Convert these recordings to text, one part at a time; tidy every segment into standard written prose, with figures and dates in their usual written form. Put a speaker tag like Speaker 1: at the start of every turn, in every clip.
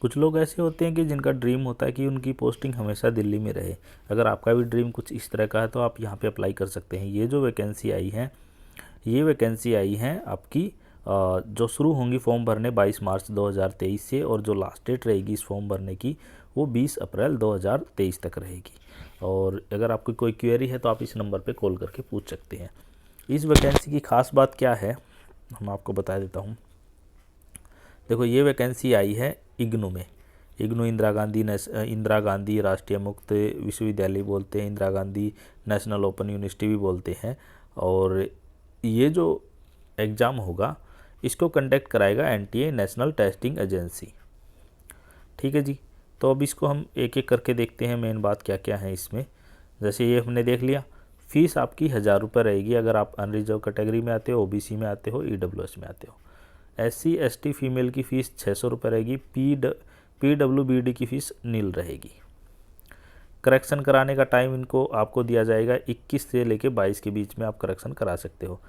Speaker 1: कुछ लोग ऐसे होते हैं कि जिनका ड्रीम होता है कि उनकी पोस्टिंग हमेशा दिल्ली में रहे। अगर आपका भी ड्रीम कुछ इस तरह का है तो आप यहाँ पे अप्लाई कर सकते हैं। ये जो वैकेंसी आई है, ये वैकेंसी आई हैं आपकी जो शुरू होंगी फॉर्म भरने 22 मार्च 2023 से, और जो लास्ट डेट रहेगी इस फॉर्म भरने की वो 20 अप्रैल 2023 तक रहेगी। और अगर आपकी कोई क्वेरी है तो आप इस नंबर पे कॉल करके पूछ सकते हैं। इस वैकेंसी की ख़ास बात क्या है हम आपको बता देता हूँ। देखो, ये वैकेंसी आई है इग्नू में। इग्नू इंदिरा गांधी राष्ट्रीय मुक्त विश्वविद्यालय बोलते हैं, Indira Gandhi national open university भी बोलते हैं। और ये जो एग्ज़ाम होगा इसको कंडक्ट कराएगा एनटीए, नेशनल टेस्टिंग एजेंसी। ठीक है जी। तो अब इसको हम एक एक करके देखते हैं, मेन बात क्या क्या है इसमें। जैसे ये हमने देख लिया, फ़ीस आपकी 1000 रुपये रहेगी अगर आप अनरिजर्व कैटेगरी में आते हो, ओबीसी में आते हो, ईडब्ल्यूएस में आते हो। एससी एसटी फीमेल की फ़ीस 600 रुपये रहेगी। पीडब्ल्यूबीडी की फ़ीस नील रहेगी। करेक्शन कराने का टाइम इनको आपको दिया जाएगा 21 से लेके 22 के बीच में आप करेक्शन करा सकते हो।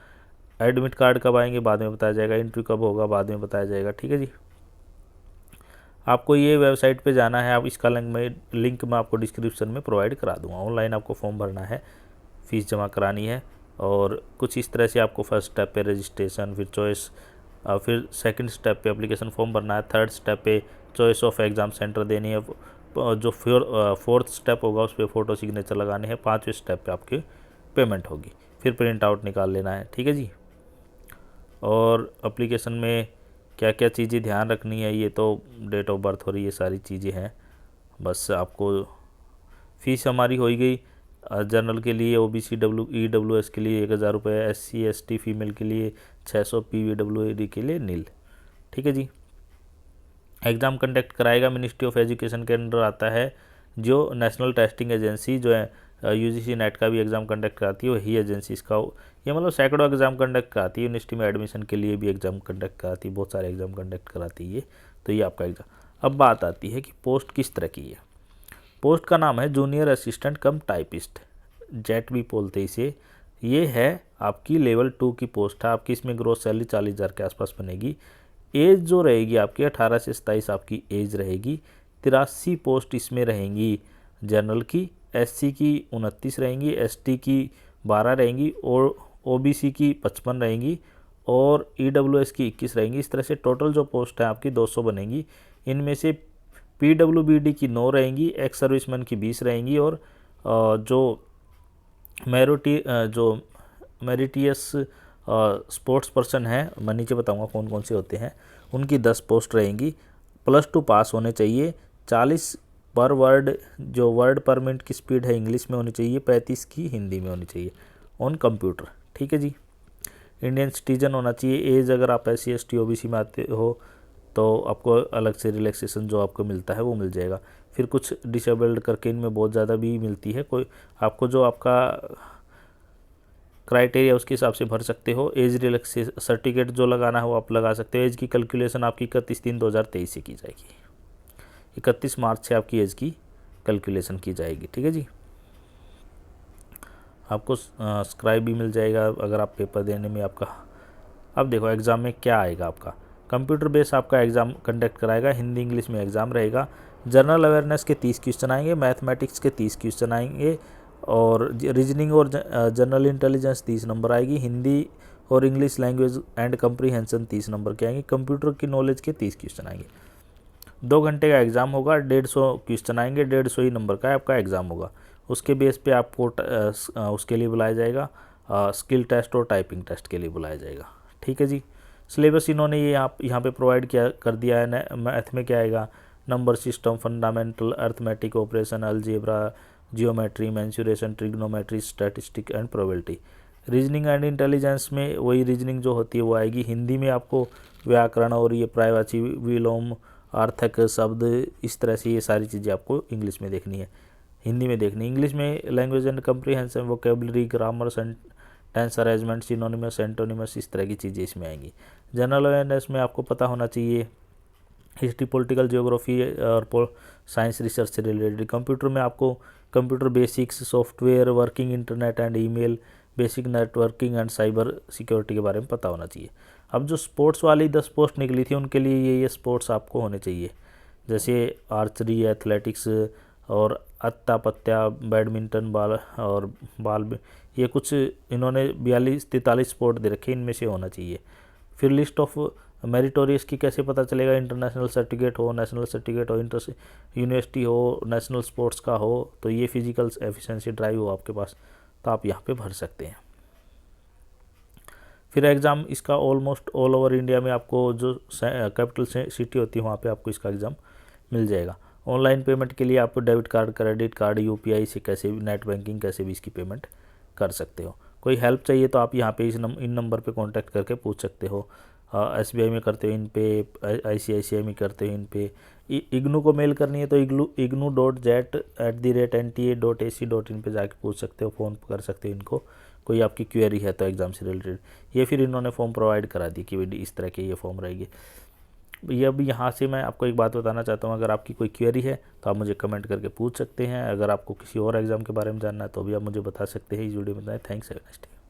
Speaker 1: एडमिट कार्ड कब आएंगे बाद में बताया जाएगा, इंटरव्यू कब होगा बाद में बताया जाएगा। ठीक है जी। आपको ये वेबसाइट पे जाना है, आप इसका लिंक मैं आपको डिस्क्रिप्शन में प्रोवाइड करा दूंगा। ऑनलाइन आपको फॉर्म भरना है, फ़ीस जमा करानी है, और कुछ इस तरह से आपको फर्स्ट स्टेप पे रजिस्ट्रेशन, फिर चॉइस, फिर सेकंड स्टेप पे एप्लीकेशन फॉर्म भरना है, थर्ड स्टेप पे चॉइस ऑफ एग्ज़ाम सेंटर देनी है, जो फोर्थ स्टेप होगा उस पर फ़ोटो सिग्नेचर लगाने हैं, 5वें स्टेप पे आपकी पेमेंट होगी, फिर प्रिंट आउट निकाल लेना है। ठीक है जी। और एप्लीकेशन में क्या क्या चीज़ें ध्यान रखनी है, ये तो डेट ऑफ बर्थ हो रही है, सारी चीज़ें हैं। बस आपको फ़ीस हमारी हो ही गई। जनरल के लिए ओबीसी ईडब्ल्यूएस के लिए 1000 रुपये, एससी एसटी फीमेल के लिए 600, पीडब्ल्यूडी के लिए नील। ठीक है जी। एग्ज़ाम कंडक्ट कराएगा मिनिस्ट्री ऑफ एजुकेशन के अंडर आता है, जो नेशनल टेस्टिंग एजेंसी जो है यूजीसी नेट का भी एग्ज़ाम कंडक्ट कराती है, वही एजेंसी इसका, ये मतलब सैकड़ों एग्ज़ाम कंडक्ट कराती है। यूनिवर्सिटी में एडमिशन के लिए भी एग्ज़ाम कंडक्ट कराती है, बहुत सारे एग्ज़ाम कंडक्ट कराती है। तो ये आपका एग्ज़ाम। अब बात आती है कि पोस्ट किस तरह की है। पोस्ट का नाम है जूनियर असिस्टेंट कम टाइपिस्ट, जेट भी बोलते हैं इसे। ये है आपकी लेवल 2 की पोस्ट है। आपकी इसमें ग्रोथ सैलरी 40,000 के आसपास बनेगी। एज जो रहेगी आपकी 18 से 27 आपकी एज रहेगी। 83 पोस्ट इसमें रहेंगी जनरल की, एससी की 29 रहेंगी, एसटी की 12 रहेंगी, और ओबीसी की 55 रहेंगी, और ईडब्ल्यूएस की 21 रहेंगी। इस तरह से टोटल जो पोस्ट है आपकी 200 बनेंगी। इनमें से पीडब्ल्यूबीडी की 9 रहेंगी, एक्स सर्विसमैन की 20 रहेंगी, और जो मेरिटियस स्पोर्ट्स पर्सन है, मैं नीचे बताऊंगा कौन कौन से होते हैं, उनकी 10 पोस्ट रहेंगी। +2 पास होने चाहिए। 40 पर वर्ड, जो वर्ड पर मिनट की स्पीड है इंग्लिश में होनी चाहिए, 35 की हिंदी में होनी चाहिए ऑन कंप्यूटर। ठीक है जी। इंडियन सिटीजन होना चाहिए। एज अगर आप SC ST OBC में आते हो तो आपको अलग से रिलैक्सेशन जो आपको मिलता है वो मिल जाएगा। फिर कुछ डिसेबल्ड करके इनमें बहुत ज़्यादा भी मिलती है। कोई आपको जो आपका क्राइटेरिया उसके हिसाब से भर सकते हो। एज रिलैक्सेशन सर्टिफिकेट जो लगाना है वो आप लगा सकते हो। एज की कैलकुलेशन आपकी 31/3/2023 से की जाएगी। 31 मार्च से आपकी एज की कैलकुलेशन की जाएगी। ठीक है जी। आपको स्क्राइब भी मिल जाएगा अगर आप पेपर देने में आपका। अब देखो एग्ज़ाम में क्या आएगा आपका। कंप्यूटर बेस आपका एग्ज़ाम कंडक्ट कराएगा। हिंदी इंग्लिश में एग्ज़ाम रहेगा। जनरल अवेयरनेस के 30 क्वेश्चन आएंगे, मैथमेटिक्स के 30 क्वेश्चन आएंगे, और रीजनिंग और जनरल इंटेलिजेंस 30 नंबर आएगी। हिंदी और English language and comprehension 30 number के आएंगे। कंप्यूटर की नॉलेज के 30 क्वेश्चन आएंगे। 2 घंटे का एग्ज़ाम होगा। 150 क्वेश्चन आएंगे, 150 ही नंबर का आपका एग्ज़ाम होगा। उसके बेस पे आपको उसके लिए बुलाया जाएगा, स्किल टेस्ट और टाइपिंग टेस्ट के लिए बुलाया जाएगा। ठीक है जी। सिलेबस इन्होंने ये यहाँ पे प्रोवाइड किया कर दिया है। मैथ में क्या आएगा, number system, fundamental, arithmetic operation, algebra, geometry, mensuration, trigonometry, statistic and probability. Reasoning and intelligence में वही रीजनिंग जो होती है वो आएगी। हिंदी में आपको व्याकरण और ये पर्यायवाची, विलोम, अर्थक शब्द, इस तरह से ये सारी चीज़ें आपको इंग्लिश में देखनी है, हिंदी में देखनी। इंग्लिश में language and comprehension, vocabulary, grammar, tense arrangement, synonyms, antonyms, इस तरह की चीज़ें इसमें आएंगी। जनरल अवेयरनेस में आपको पता होना चाहिए हिस्ट्री, पॉलिटिकल, जियोग्राफी और साइंस रिसर्च से रिलेटेड। कंप्यूटर में आपको computer basics, software, working internet and email, basic networking and cyber security के बारे में पता होना चाहिए। अब जो स्पोर्ट्स वाली 10 पोस्ट निकली थी उनके लिए ये स्पोर्ट्स आपको होने चाहिए। जैसे आर्चरी, एथलेटिक्स और अत्ता पत्ता, बैडमिंटन, बाल और ये कुछ इन्होंने 42-43 स्पोर्ट दे रखे, इनमें से होना चाहिए। फिर लिस्ट ऑफ मेरिटोरियस की कैसे पता चलेगा, इंटरनेशनल सर्टिफिकेट हो, नेशनल सर्टिफिकेट हो, इंटर यूनिवर्सिटी हो, नेशनल स्पोर्ट्स का हो, तो ये फिजिकल एफिशिएंसी ड्राइव हो आपके पास, तो आप यहाँ पे भर सकते हैं। फिर एग्ज़ाम इसका ऑलमोस्ट ऑल ओवर इंडिया में आपको जो कैपिटल सिटी होती है वहाँ पे आपको इसका एग्ज़ाम मिल जाएगा। ऑनलाइन पेमेंट के लिए आप debit card, credit card, UPI से कैसे भी, नेट बैंकिंग कैसे भी इसकी पेमेंट कर सकते हो। कोई हेल्प चाहिए तो आप यहाँ पे इन नंबर पे कांटेक्ट करके पूछ सकते हो। एसबीआई में करते हो इन पे, आईसीआईसीआई में करते हो इन पे, इग्नू को मेल करनी है तो ignu.jet@nta.ac.in पे जाके पूछ सकते हो, फ़ोन कर सकते हो इनको, कोई आपकी क्वेरी है तो एग्ज़ाम से रिलेटेड। ये फिर इन्होंने फॉर्म प्रोवाइड करा दी कि भाई इस तरह के ये फॉर्म रहेगी। ये अब यहाँ से मैं आपको एक बात बताना चाहता हूँ, अगर आपकी कोई क्वेरी है तो आप मुझे कमेंट करके पूछ सकते हैं। अगर आपको किसी और एग्ज़ाम के बारे में जानना है तो भी आप मुझे बता सकते हैं। इस वीडियो में बताएं। Thanks, have a nice day.